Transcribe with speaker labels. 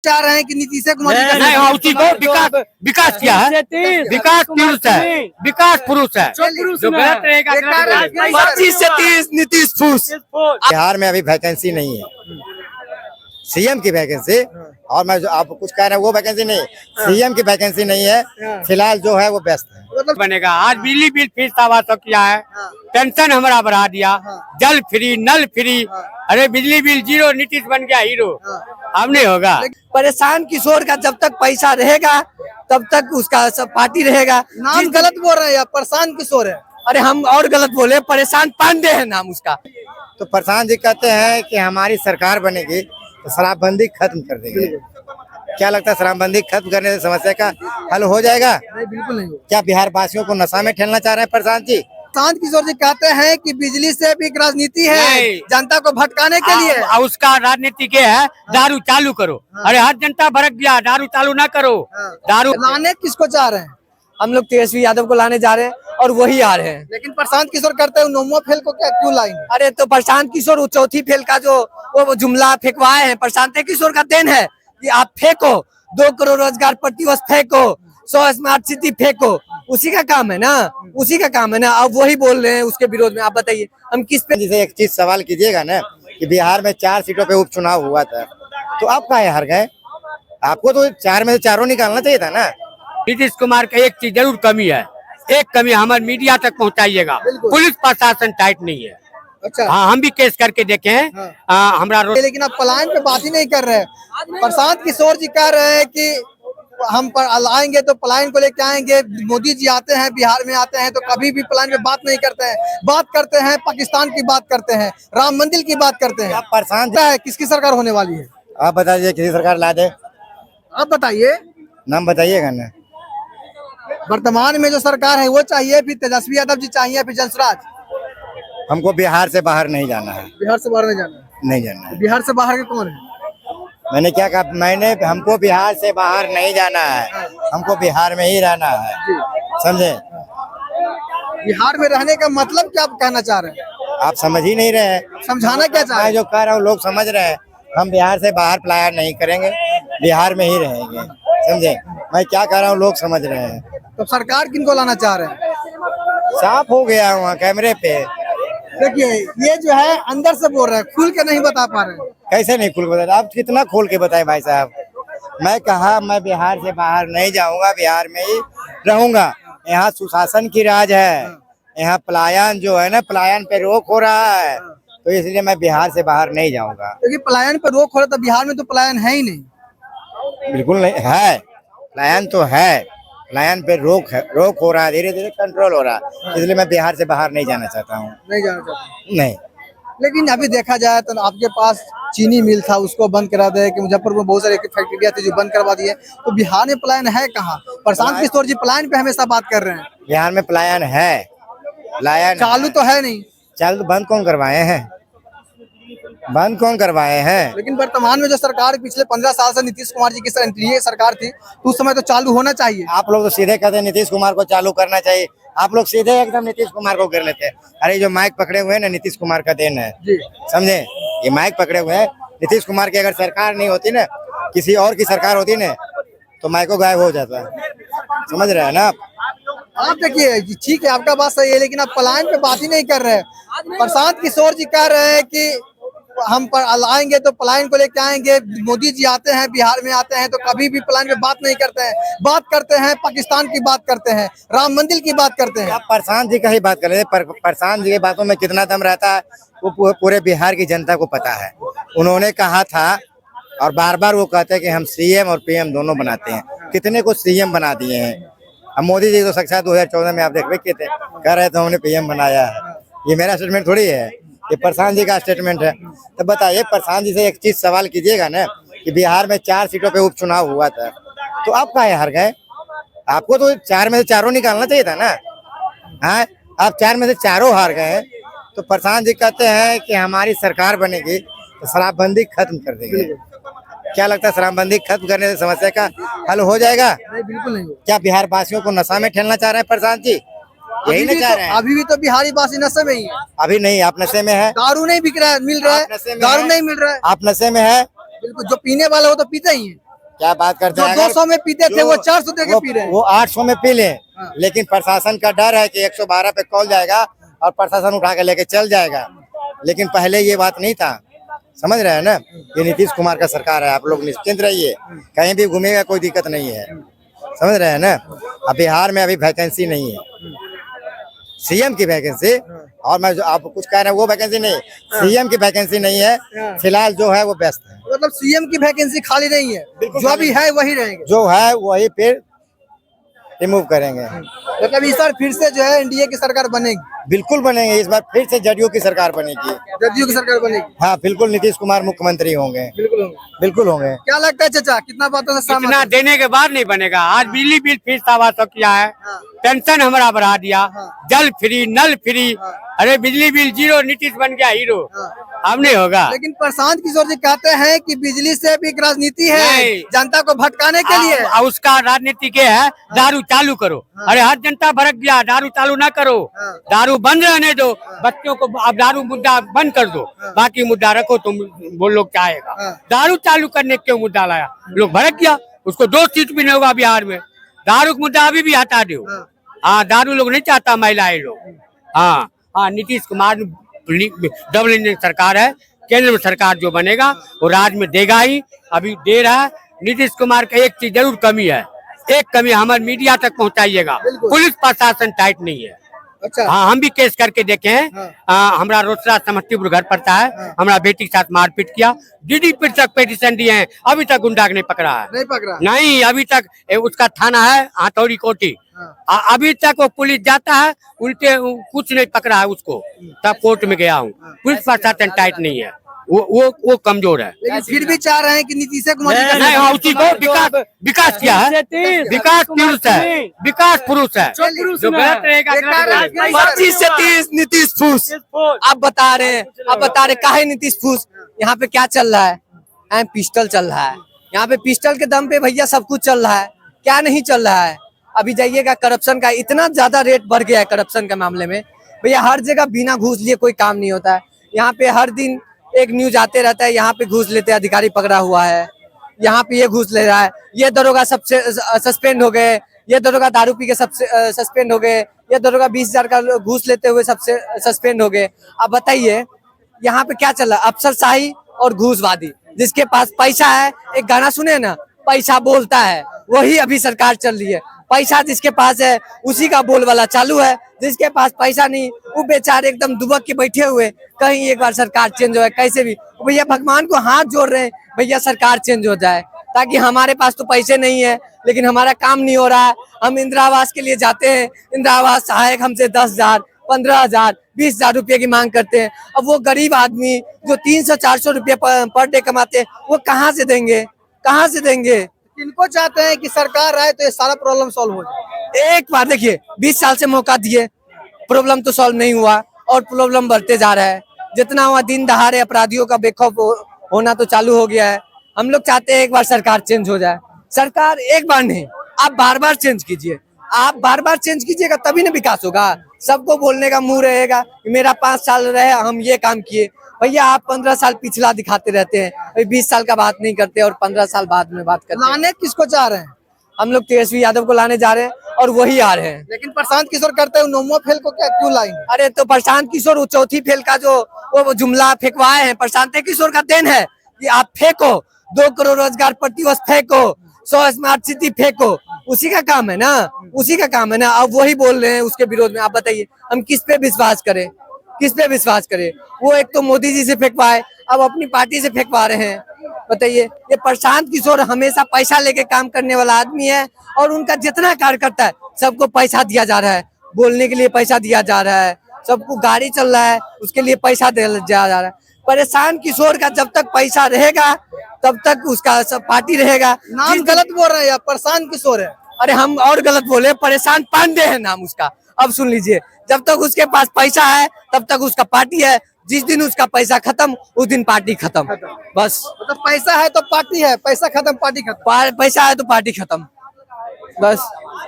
Speaker 1: चाह रहे हैं कि नीतीश कुमार जी
Speaker 2: नहीं हाँ, उसी को विकास किया है। विकास पुरुष है, विकास पुरुष है। जो गलत रहेगा गलत बोलेगा।
Speaker 1: 25 से 30 नीतीश फूस।
Speaker 3: बिहार में अभी वैकेंसी नहीं है, सीएम की वैकेंसी। और मैं जो आप कुछ कह रहे हैं वो वैकेंसी नहीं, सीएम की वैकेंसी नहीं है फिलहाल, जो है वो व्यस्त है।
Speaker 2: बनेगा। आज बिजली बिल फिर 225 किया है, पेंशन हमारा बढ़ा दिया, जल फ्री नल फ्री। अरे बिजली बिल जीरो, नीतीश बन गया हीरो। अब नहीं होगा।
Speaker 1: परेशान किशोर का जब तक पैसा रहेगा तब तक उसका सब पार्टी रहेगा। नाम गलत बोल रहे हैं या परेशान किशोर है? अरे हम और गलत बोले, परेशान पांडे है नाम उसका।
Speaker 3: तो प्रशांत जी कहते हैं कि हमारी सरकार बनेगी तो शराबबंदी खत्म कर देंगे। क्या लगता है शराबबंदी खत्म करने से समस्या का हल हो जाएगा?
Speaker 1: नहीं, बिल्कुल नहीं।
Speaker 3: क्या बिहार वासियों को नशा में ठेलना चाह रहे हैं प्रशांत जी?
Speaker 1: प्रशांत किशोर जी कहते हैं कि बिजली से भी एक राजनीति है,
Speaker 2: नहीं।
Speaker 1: जनता को भटकाने के लिए।
Speaker 2: उसका राजनीति के है, दारू चालू करो। अरे हर जनता भड़क गया, दारू चालू ना करो। दारू
Speaker 1: लाने किसको चाह रहे हैं? हम लोग तेजस्वी यादव को लाने जा रहे हैं और वही आ रहे हैं। लेकिन प्रशांत किशोर करते हैं नोमो फेल को क्या क्यों लाएंगे? अरे तो प्रशांत किशोर वो चौथी फेल का जो वो जुमला फेंकवाए हैं, प्रशांत किशोर का देन है कि आप फेंको, 2 करोड़ रोजगार प्रतिवर्ष फेंको, 100 स्मार्ट सिटी फेंको। उसी का काम है ना, उसी का काम है ना। अब वही बोल रहे हैं उसके विरोध में। आप बताइए हम किस पे?
Speaker 3: जिसे एक चीज सवाल कीजिएगा ना कि बिहार में 4 सीटों पे उपचुनाव हुआ था तो आप काहे हार गए? आपको तो 4 में से 4 निकालना चाहिए था ना।
Speaker 2: नीतीश कुमार का एक चीज जरूर कमी है, एक कमी हमारे मीडिया तक पहुंचाइएगा। पुलिस प्रशासन टाइट नहीं है।
Speaker 1: अच्छा
Speaker 2: हाँ, हम भी केस करके देखे हैं। हमरा
Speaker 1: लेकिन आप पलायन पे बात ही नहीं कर रहे हैं। प्रशांत किशोर जी कह रहे हैं कि हम पर आएंगे तो पलायन को लेके आएंगे। मोदी जी आते हैं, बिहार में आते हैं तो कभी भी पलायन पे बात नहीं करते हैं। बात करते हैं पाकिस्तान की बात करते हैं, राम मंदिर की बात करते हैं।
Speaker 3: आप प्रशांत
Speaker 1: है किसकी सरकार होने वाली है?
Speaker 3: आप बताइए, किसी सरकार ला दे,
Speaker 1: आप बताइए।
Speaker 3: नाम बताइएगा ना।
Speaker 1: वर्तमान में जो सरकार है वो चाहिए, फिर तेजस्वी यादव जी चाहिए, फिर जसराज?
Speaker 3: हमको बिहार से बाहर नहीं जाना है,
Speaker 1: बिहार से बाहर नहीं जाना है।
Speaker 3: नहीं जाना है।
Speaker 1: बिहार से बाहर के कौन है?
Speaker 3: मैंने क्या कहा? मैंने हमको बिहार से बाहर नहीं जाना है, हमको बिहार में ही रहना है, समझे?
Speaker 1: बिहार में रहने का मतलब क्या आप कहना चाह रहे हैं?
Speaker 3: आप समझ ही नहीं रहे हैं।
Speaker 1: समझाना क्या चाह रहे
Speaker 3: मैं जो कह रहा हूँ लोग समझ रहे हैं। हम बिहार से बाहर पलायन नहीं करेंगे, बिहार में ही रहेंगे, समझे? मैं क्या कह रहा हूँ लोग समझ रहे हैं।
Speaker 1: तो सरकार किनको लाना चाह रहे हैं?
Speaker 3: साफ हो गया वहाँ कैमरे पे।
Speaker 1: देखिए ये जो है अंदर से बोल रहे हैं, खुल के नहीं बता पा रहे हैं।
Speaker 3: कैसे नहीं खुल के बताए? आप कितना खोल के बताए भाई साहब? मैं कहा मैं बिहार से बाहर नहीं जाऊंगा, बिहार में ही रहूंगा। यहाँ सुशासन की राज है, यहाँ पलायन जो है ना, पलायन पे रोक हो रहा है, तो इसलिए मैं बिहार से बाहर नहीं जाऊंगा।
Speaker 1: क्योंकि पलायन पर रोक हो रहा था, बिहार में तो पलायन है ही नहीं।
Speaker 3: बिल्कुल नहीं है, पलायन तो है, पलायन पे रोक हो रहा है, धीरे धीरे कंट्रोल हो रहा है, इसलिए मैं बिहार से बाहर नहीं जाना चाहता हूँ।
Speaker 1: नहीं जाना चाहता।
Speaker 3: नहीं।
Speaker 1: लेकिन अभी देखा जाए तो आपके पास चीनी मिल था, उसको बंद करा दे कि मुजफ्फरपुर में बहुत सारी फैक्ट्रियां थी जो बंद करवा दी है। तो बिहार में पलायन है कहाँ? प्रशांत किशोर जी पलायन पे हमेशा बात कर रहे हैं।
Speaker 3: बिहार में पलायन है, पलायन
Speaker 1: चालू तो है नहीं।
Speaker 3: चालू तो बंद कौन करवाए हैं? बंद कौन करवाए हैं?
Speaker 1: लेकिन वर्तमान में जो सरकार पिछले 15 साल से नीतीश कुमार जी की एनडीए सरकार थी, तो उस समय तो चालू होना चाहिए।
Speaker 3: आप लोग तो सीधे कहते हैं नीतीश कुमार को चालू करना चाहिए। आप लोग सीधे एकदम नीतीश कुमार को कर लेते हैं। अरे जो माइक पकड़े हुए हैं ना, नीतीश कुमार का देन है, समझे? ये माइक पकड़े हुए हैं नीतीश कुमार की। अगर सरकार नहीं होती ना, किसी और की सरकार होती ना, तो माइको गायब हो जाता है, समझ रहे हैं ना आप?
Speaker 1: देखिए ठीक है, आपका बात सही है, लेकिन आप पलायन पे बात ही नहीं कर रहे हैं। प्रशांत किशोर जी कह रहे हैं कि हम पर आएंगे तो पलायन को लेके आएंगे। मोदी जी आते हैं, बिहार में आते हैं तो कभी भी पलायन पे बात नहीं करते हैं। बात करते हैं पाकिस्तान की बात करते हैं, राम मंदिर की बात करते हैं।
Speaker 3: आप प्रशांत जी का ही बात कर रहे हैं। प्रशांत जी की बातों में कितना दम रहता है वो पूरे बिहार की जनता को पता है। उन्होंने कहा था और बार बार वो कहते हैं कि हम सीएम और पीएम दोनों बनाते हैं। कितने को सीएम बना दिए हैं। अब मोदी जी तो साक्षात 2014 में आप देख रहे थे, कह रहे थे हमने पीएम बनाया है। ये मेरा स्टेटमेंट थोड़ी है, ये प्रशांत जी का स्टेटमेंट है। तो बताइए, प्रशांत जी से एक चीज सवाल कीजिएगा ना कि बिहार में 4 सीटों पे उपचुनाव हुआ था तो आप काहे हार गए? आपको तो 4 में से 4 निकालना चाहिए था ना। हाँ, आप 4 में से 4 हार गए हैं। तो प्रशांत जी कहते हैं कि हमारी सरकार बनेगी तो शराबबंदी खत्म कर देंगे। क्या लगता है शराबबंदी खत्म करने से समस्या का हल हो जाएगा?
Speaker 1: नहीं, बिल्कुल नहीं।
Speaker 3: क्या बिहार वासियों को नशा में ठेलना चाह रहे हैं प्रशांत जी? यही ना चाह रहे हैं?
Speaker 1: अभी भी तो बिहारी वासी नशे में ही है।
Speaker 3: अभी नहीं, आप नशे में है।
Speaker 1: दारू नहीं बिक रहा है, मिल रहा है, दारू नहीं मिल रहा है।
Speaker 3: आप नशे में है।
Speaker 1: बिल्कुल, जो पीने वाला वो तो पीते ही है।
Speaker 3: क्या बात करते
Speaker 1: जो
Speaker 3: हैं?
Speaker 1: 200 में पीते थे वो 400 दे के पी रहे हैं।
Speaker 3: वो 800 में पी लें, लेकिन प्रशासन का डर है कि 112 पे कॉल जाएगा और प्रशासन उठा के लेके चल जाएगा। लेकिन पहले ये बात नहीं था, समझ रहे हैं ना। ये नीतीश कुमार का सरकार है, आप लोग निश्चिंत रहिए, कहीं भी घूमेगा कोई दिक्कत नहीं है, समझ रहे हैं ना। अब बिहार में अभी वैकेंसी नहीं है, सीएम की वैकेंसी, और मैं जो आप कुछ कह रहे हैं वो वैकेंसी नहीं, सीएम की वैकेंसी नहीं है फिलहाल, जो है वो व्यस्त है।
Speaker 1: मतलब सीएम की वैकेंसी खाली नहीं है, जो भी है वही रहेंगे,
Speaker 3: जो है वही फिर रिमूव करेंगे।
Speaker 1: मतलब इस बार फिर से जो है एनडीए की सरकार बनेगी,
Speaker 3: बिल्कुल बनेंगे, इस बार फिर से जदयू की सरकार बनेगी।
Speaker 1: जदयू की सरकार बनेगी,
Speaker 3: हाँ बिल्कुल, नीतीश कुमार मुख्यमंत्री होंगे,
Speaker 1: बिल्कुल होंगे।
Speaker 3: बिल्कुल होंगे।
Speaker 1: क्या लगता है चाचा, कितना बातों से
Speaker 2: इतना
Speaker 1: सहमत
Speaker 2: देने के बाद नहीं बनेगा। आज बिजली बिल फिर 250 किया है, पेंशन हमारा बढ़ा दिया, जल फ्री नल फ्री, अरे बिजली बिल 0, नीतीश बन गया हीरो। अब नहीं होगा।
Speaker 1: लेकिन प्रशांत किशोर जी कहते हैं कि बिजली से भी एक राजनीति है,
Speaker 2: नहीं।
Speaker 1: जनता को भटकाने के लिए।
Speaker 2: उसका राजनीति के है, दारू चालू करो। अरे हर जनता भड़क गया, दारू चालू ना करो, दारू बंद रहने दो, बच्चों को अब दारू मुद्दा बंद कर दो, बाकी मुद्दा रखो, तुम वो लोग चाहेगा। दारू चालू करने क्यों मुद्दा लाया, लोग भड़क गया। उसको 2 सीट भी नहीं होगा बिहार में, दारू का मुद्दा अभी भी हटा दो। हाँ, दारू लोग नहीं चाहता, महिलाएं लोग। हाँ हाँ, नीतीश कुमार डबल इंजन सरकार है, केंद्र में सरकार जो बनेगा वो राज्य में देगा ही, अभी दे रहा है। नीतीश कुमार का एक चीज जरूर कमी है, एक कमी हमारे मीडिया तक पहुंचाइएगा, पुलिस प्रशासन टाइट नहीं है।
Speaker 1: अच्छा,
Speaker 2: हाँ, हम भी केस करके देखे हैं। हमारा रोसड़ा समस्तीपुर घर पड़ता है, हमारा बेटी के साथ मारपीट किया, डीडी तक पिटीशन दिए हैं, अभी तक गुंडा नहीं पकड़ा है,
Speaker 1: नहीं पकड़ा,
Speaker 2: नहीं अभी तक। उसका थाना है हथौड़ी कोठी, अभी तक वो पुलिस जाता है, उल्टे कुछ नहीं पकड़ा है उसको, तब कोर्ट में गया हूँ। पुलिस प्रशासन टाइट नहीं है, वो कमजोर है।
Speaker 1: लेकिन फिर भी चाह रहे हैं कि नीतीश कुमार जी
Speaker 2: नहीं, हाँ, उसी को विकास किया है, विकास पुरुष है, विकास पुरुष है, जो गलत रहेगा गलत बोलेगा।
Speaker 1: 25 से 30 नीतीश फूस। आप बता रहे हैं काहे नीतीश फूस। यहाँ पे क्या चल रहा है, पिस्टल चल रहा है, यहाँ पे पिस्टल के दम पे भैया सब कुछ चल रहा है। क्या नहीं चल रहा है, अभी जाइएगा, करप्शन का इतना ज्यादा रेट बढ़ गया है। करप्शन के मामले में भैया हर जगह बिना घूस लिए कोई काम नहीं होता है। यहाँ पे हर दिन एक न्यूज आते रहता है, यहाँ पे घूस लेते अधिकारी पकड़ा हुआ है, यहाँ पे ये घूस ले रहा है, ये दरोगा सबसे सस्पेंड हो गए, ये दरोगा दारू पी के सबसे सस्पेंड हो गए, ये दरोगा 20,000 का घूस लेते हुए सबसे सस्पेंड हो गए। अब बताइए यहाँ पे क्या चल रहा है, अफसरशाही और घूसवादी। जिसके पास पैसा है, एक गाना सुने ना, पैसा बोलता है, वही अभी सरकार चल रही है। पैसा जिसके पास है उसी का बोलबाला चालू है, जिसके पास पैसा नहीं वो बेचारे एकदम दुबक के बैठे हुए, कहीं एक बार सरकार चेंज हो जाए कैसे भी। भैया भगवान को हाथ जोड़ रहे हैं, भैया सरकार चेंज हो जाए, ताकि हमारे पास तो पैसे नहीं है लेकिन हमारा काम नहीं हो रहा है। हम इंदिरा आवास के लिए जाते हैं, इंदिरा आवास सहायक हमसे 10,000, 15,000, 20,000 रुपये की मांग करते हैं। अब वो गरीब आदमी जो 300-400 रुपये पर डे कमाते हैं, वो कहाँ से देंगे, कहाँ से देंगे। किनको चाहते हैं कि सरकार आए तो ये सारा प्रॉब्लम सॉल्व हो जाए। एक बार देखिए, 20 साल से मौका दिए, प्रॉब्लम तो सॉल्व नहीं हुआ और प्रॉब्लम बढ़ते जा रहा है। जितना हुआ दिन दहाड़े अपराधियों का बेखौफ होना तो चालू हो गया है। हम लोग चाहते हैं एक बार सरकार चेंज हो जाए। सरकार एक बार नहीं, आप बार बार चेंज कीजिए, आप बार बार चेंज कीजिएगा तभी ना विकास होगा। सबको बोलने का मुंह रहेगा कि मेरा 5 साल रहे, हम ये काम किए। भैया आप 15 साल पिछला दिखाते रहते हैं, 20 साल का बात नहीं करते और 15 साल बाद में बात करते हैं। लाने किसको चाह रहे हैं? हम लोग तेजस्वी यादव को लाने जा रहे हैं और वही आ रहे हैं। लेकिन प्रशांत किशोर करते हैं, नौवां फेल को क्या क्यों लाएंगे? अरे तो प्रशांत किशोर वो चौथी फेल का जो वो जुमला फेंकवाए हैं, प्रशांत किशोर का देन है कि आप फेंको, 2 करोड़ रोजगार प्रतिवर्ष फेंको, 100 स्मार्ट सिटी फेंको, उसी का काम है ना, उसी का काम है ना। अब वही बोल रहे हैं उसके विरोध में। आप बताइए हम किस पे विश्वास करें, किस पे विश्वास करें? वो एक तो मोदी जी से फेंकवाए, अब अपनी पार्टी से फेंकवा रहे हैं। बताइए, ये प्रशांत किशोर हमेशा पैसा लेके काम करने वाला आदमी है और उनका जितना कार्यकर्ता है सबको पैसा दिया जा रहा है, बोलने के लिए पैसा दिया जा रहा है, सबको गाड़ी चल रहा है उसके लिए पैसा दिया जा रहा है। परेशान किशोर का जब तक पैसा रहेगा तब तक उसका सब पार्टी रहेगा। नाम गलत बोल रहे हैं, प्रशांत किशोर है। अरे हम और गलत बोले, परेशान पांडे है नाम उसका। अब सुन लीजिए, जब तक उसके पास पैसा है तब तक उसका पार्टी है, जिस दिन उसका पैसा खत्म उस दिन पार्टी खत्म। बस मतलब पैसा है तो पार्टी है, पैसा खत्म पार्टी खत्म, पैसा है तो पार्टी खत्म, बस।